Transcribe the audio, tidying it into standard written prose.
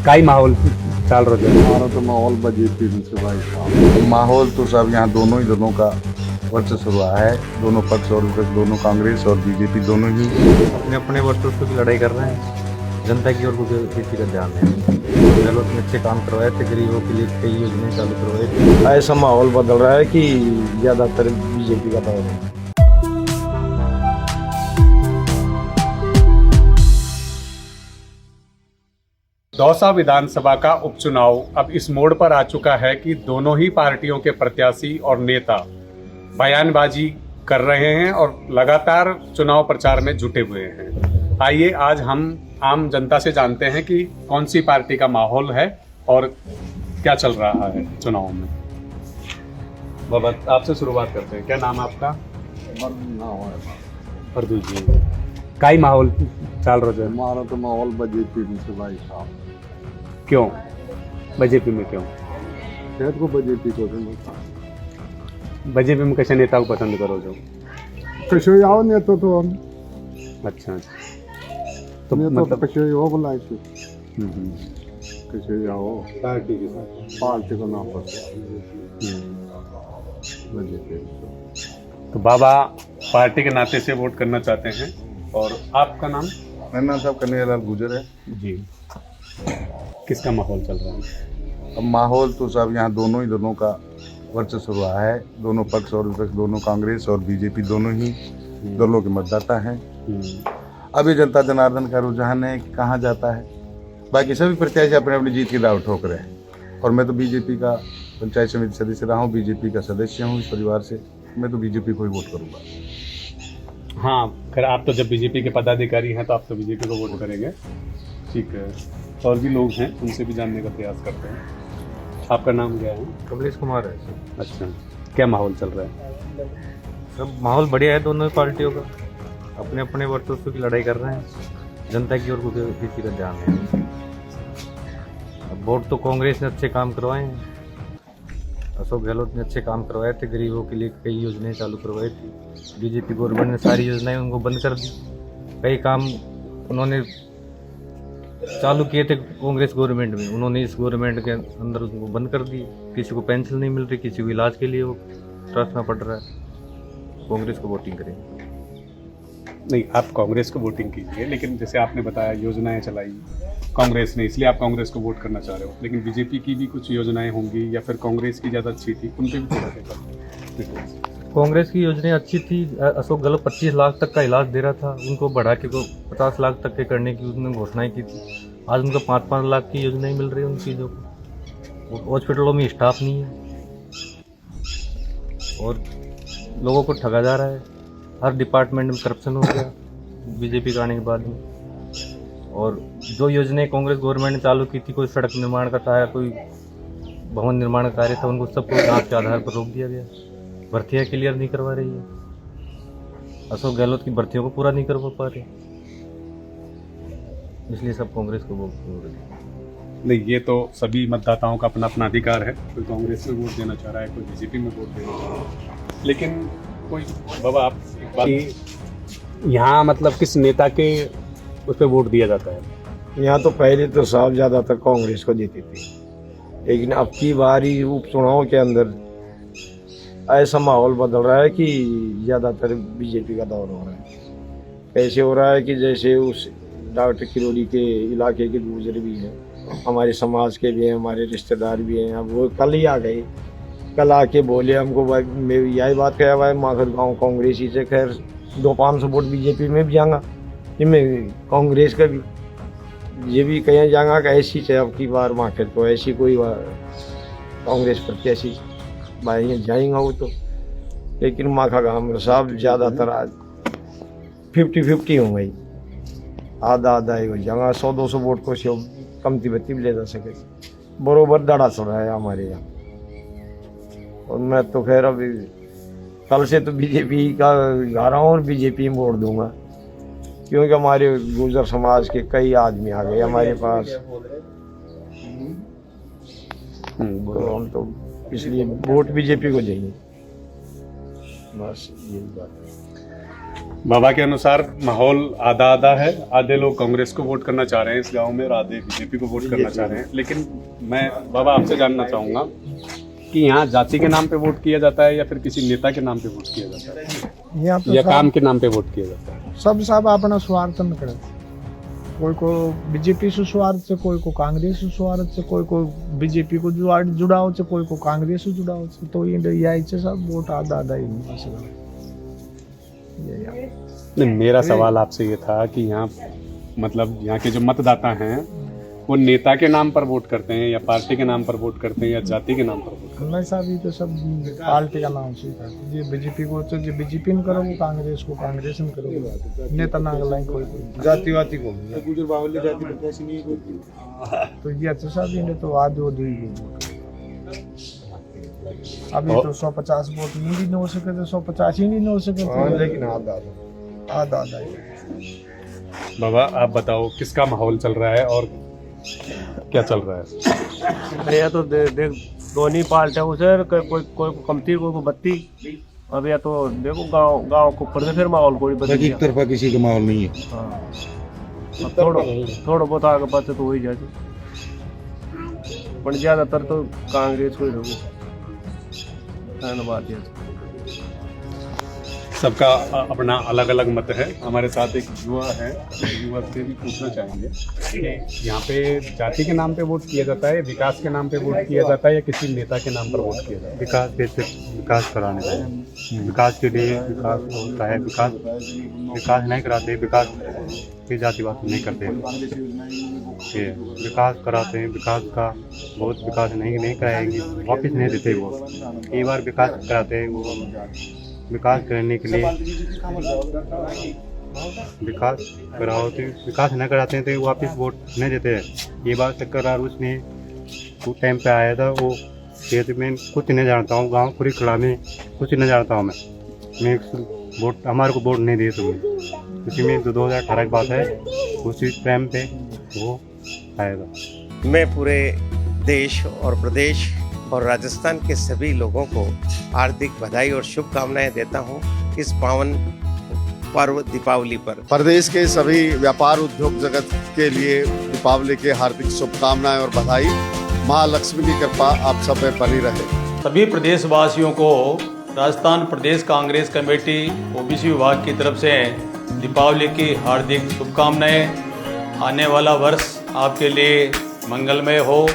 काय माहौल चाल रहा है? हमारा तो माहौल बीजेपी से भाई साहब, माहौल तो सब यहाँ दोनों ही दलों का वर्चस्व रहा है। दोनों पक्ष और विपक्ष, दोनों कांग्रेस और बीजेपी दोनों ही अपने अपने वर्चस्व की लड़ाई कर रहे हैं। जनता की ओर किसी का ध्यान है। गलत में अच्छे काम करवाए थे, गरीबों के लिए कई योजनाएं चालू करवाई थी। ऐसा माहौल बदल रहा है कि ज़्यादातर बीजेपी का दौर है। दौसा विधानसभा का उपचुनाव अब इस मोड़ पर आ चुका है कि दोनों ही पार्टियों के प्रत्याशी और नेता बयानबाजी कर रहे हैं और लगातार चुनाव प्रचार में जुटे हुए हैं। आइए आज हम आम जनता से जानते हैं कि कौन सी पार्टी का माहौल है और क्या चल रहा है चुनाव में। बाबा आपसे शुरुआत करते हैं, क्या नाम है आपका? ना हो प्रदूष जी, काय माहौल चाल रहा है? हमारा तो माहौल बीजेपी से भाई साहब, क्यों बीजेपी में? क्यों शायद को बीजेपी को बीजेपी में कैसे नेता को पसंद करो जो? कशो आओ नेता तो हम अच्छा तो तो मतलब कशो हो बुलाए थे, हम्म, कशो आओ पार्टी के साथ पार्टी को ना पता बीजेपी। तो बाबा पार्टी के नाते से वोट करना चाहते हैं। और आपका नाम? मेरा नाम साहब कन्हैयालाल गुजर है। जी, किसका माहौल चल रहा है? अब माहौल तो सब यहाँ दोनों ही दलों का वर्चस्व रहा है। दोनों पक्ष और विपक्ष, दोनों कांग्रेस और बीजेपी दोनों ही दलों के मतदाता हैं। अभी जनता जनार्दन का रुझान है कि कहाँ जाता है। बाकी सभी प्रत्याशी अपने अपनी जीत की दाव ठोक रहे हैं। और मैं तो बीजेपी का पंचायत समिति सदस्य रहा हूँ, बीजेपी का सदस्य हूँ इस परिवार से। मैं तो बीजेपी को ही वोट करूँगा। हाँ, खैर आप तो जब बीजेपी के पदाधिकारी हैं तो आप तो बीजेपी को वोट करेंगे, ठीक है। और भी लोग हैं, उनसे भी जानने का प्रयास करते हैं। आपका नाम क्या है? कमलेश कुमार है। अच्छा, क्या माहौल चल रहा है? सब माहौल बढ़िया है दोनों ही पार्टियों का। अपने अपने वर्चस्व की लड़ाई कर रहे हैं। जनता की ओर किसी का ध्यान है। अब वोट तो कांग्रेस ने अच्छे काम करवाए हैं। अशोक गहलोत ने अच्छे काम करवाए थे, गरीबों के लिए कई योजनाएं चालू करवाई थी। बीजेपी गवर्नमेंट ने सारी योजनाएं उनको बंद कर दी। कई काम उन्होंने चालू किए थे कांग्रेस गवर्नमेंट में, उन्होंने इस गवर्नमेंट के अंदर उनको बंद कर दी। किसी को पेंशन नहीं मिल रही, किसी को इलाज के लिए वो तरसना पड़ रहा है। कांग्रेस को वोटिंग करेंगे। नहीं, आप कांग्रेस को वोटिंग कीजिए, लेकिन जैसे आपने बताया योजनाएं चलाई कांग्रेस ने, इसलिए आप कांग्रेस को वोट करना चाह रहे हो। लेकिन बीजेपी की भी कुछ योजनाएं होंगी या फिर कांग्रेस की ज़्यादा अच्छी थी, उन पर भी थोड़ा सा। कांग्रेस की योजनाएं अच्छी थी। अशोक गहलोत 25 लाख तक का इलाज दे रहा था, उनको बढ़ा के को 50 लाख तक के करने की उन्होंने घोषणाएं की थी। आज उनको 5-5 लाख की योजनाएं मिल रही है उन चीज़ों को। हॉस्पिटलों में स्टाफ नहीं है और लोगों को ठगा जा रहा है। हर डिपार्टमेंट में करप्शन हो गया बीजेपी का आने के बाद में। और जो योजनाएं कांग्रेस गवर्नमेंट ने चालू की थी, कोई सड़क निर्माण का था, कोई भवन निर्माण का कार्य था, उनको सबको जांच के आधार पर रोक दिया गया। भर्तियाँ क्लियर नहीं करवा रही है। अशोक गहलोत की भर्तियों को पूरा नहीं करवा पा रहे, इसलिए सब कांग्रेस को वोट नहीं, ये तो सभी मतदाताओं का अपना अपना अधिकार है। कोई कांग्रेस में वोट देना चाह रहा है, कोई बीजेपी में वोट देना चाह रहा है। लेकिन कोई बाबा आप एक बात, यहाँ मतलब किस नेता के उस पर वोट दिया जाता है? यहाँ तो पहले तो साहब ज़्यादातर कांग्रेस को देती थी, लेकिन अब की बारी उपचुनाव के अंदर ऐसा माहौल बदल रहा है कि ज़्यादातर बीजेपी का दौर हो रहा है। ऐसे हो रहा है कि जैसे उस डॉक्टर किरोड़ी के इलाके के गुजर भी हैं, हमारे समाज के भी हैं, हमारे रिश्तेदार भी हैं। अब वो कल ही आ गए, कल आके बोले हमको भाई, मैं यही बात कहा भाई माखर गाँव कांग्रेस ही से, खैर 200-500 वोट बीजेपी में भी जाऊँगा, इनमें कांग्रेस का भी ये भी कहीं जाऊँगा कि ऐसी चाहे अब की बार माखर तो ऐसी कोई कांग्रेस प्रत्याशी भाई जाएंगा वो तो। लेकिन माखा गाँव साहब ज़्यादातर आज 50-50 हो गई, आधा आधा ही हो जाएगा। 100-200 वोट को से कमती बत्ती भी ले जा सके, बरोबर दड़ा चल रहा है हमारे यहाँ। और मैं तो खैर अभी कल से तो बीजेपी का गा रहा हूँ और बीजेपी में वोट दूंगा, क्योंकि हमारे गुजर समाज के कई आदमी आ गए हमारे पास। तो हम तो इसलिए वोट बीजेपी को देंगे, बस यही बात है। बाबा के अनुसार माहौल आधा आधा है, आधे लोग कांग्रेस को वोट करना चाह रहे हैं इस गांव में और आधे बीजेपी को वोट करना चाह रहे हैं। लेकिन मैं बाबा आपसे जानना चाहूँगा कि यहाँ जाति के नाम पे वोट किया जाता है या फिर किसी नेता के नाम पे वोट किया जाता है यहाँ तो या काम के नाम पे वोट किया जाता है? सब अपना स्वार्थ में करे, कोई को बीजेपी से स्वार्थ से, कोई को कांग्रेस से स्वार्थ से, कोई को बीजेपी को जुड़ाव से, कोई को कांग्रेस से जुड़ाव से। तो यही से सब वोट आधा आधा ही नहीं, मेरा सवाल आपसे ये था कि यहाँ मतलब यहाँ के जो मतदाता हैं वो नेता के नाम पर वोट करते हैं या पार्टी के नाम पर वोट करते हैं या जाति के नाम पर वोट करते नहीं साहब, ये तो सब पार्टी का नाम से करते। ये बीजेपी को तो जो बीजेपी में करो, वो कांग्रेस को कांग्रेस में करो, नेता ना लाइन कोई जाति वाति को तो ये तो सब इन्हें तो आज वो दी अभी तो 150 वोट नहीं हो सके, तो 150 ही नहीं हो सके, लेकिन आधा आधा बाबा आप बताओ किसका माहौल चल रहा है और क्या चल रहा है? या तो देख दोनों पार्टियां उसे कोई कमती कोई को बत्ती। अब या तो देखो गांव को ऊपर से फिर माहौल कोई बदल एक तरफा किसी का माहौल नहीं है। हाँ, थोड़ा बहुत आगे पाते तो हो ही जाती, पर ज्यादातर तो कांग्रेस को ही रहो। बात है सबका अपना अलग अलग मत है। हमारे साथ एक युवा है, युवा से भी पूछना चाहेंगे कि यहाँ पे जाति के नाम पे वोट किया जाता है, विकास के नाम पे वोट किया जाता है या किसी नेता के नाम पर वोट किया जाता है? विकास कराने का है। विकास के लिए विकास होता है। विकास नहीं कराते, विकास की जातिवाद नहीं करते। ये विकास कराते हैं, विकास का बहुत विकास नहीं कराएंगे, वापस नहीं देते। वो कई बार विकास कराते हैं, वो विकास करने के लिए विकास कराते, विकास नहीं कराते हैं तो वापस वोट नहीं देते हैं। ये बात सरकार उसने कुछ टाइम पे आया था, वो क्षेत्र में कुछ नहीं जानता हूँ, गांव पूरी खड़ा में कुछ नहीं जानता हूँ मैं वोट हमारे को वोट नहीं दिए तुम्हें। उसी में 2018 की बात है, उसी टाइम पे वो आया था। मैं पूरे देश और प्रदेश और राजस्थान के सभी लोगों को हार्दिक बधाई और शुभकामनाएं देता हूं इस पावन पर्व दीपावली पर। प्रदेश के सभी व्यापार उद्योग जगत के लिए दीपावली के हार्दिक शुभकामनाएं और बधाई। महालक्ष्मी की कृपा आप सब पे बनी रहे। सभी प्रदेशवासियों को राजस्थान प्रदेश कांग्रेस कमेटी ओबीसी विभाग की तरफ से दीपावली की हार्दिक शुभकामनाएं। आने वाला वर्ष आपके लिए मंगलमय हो।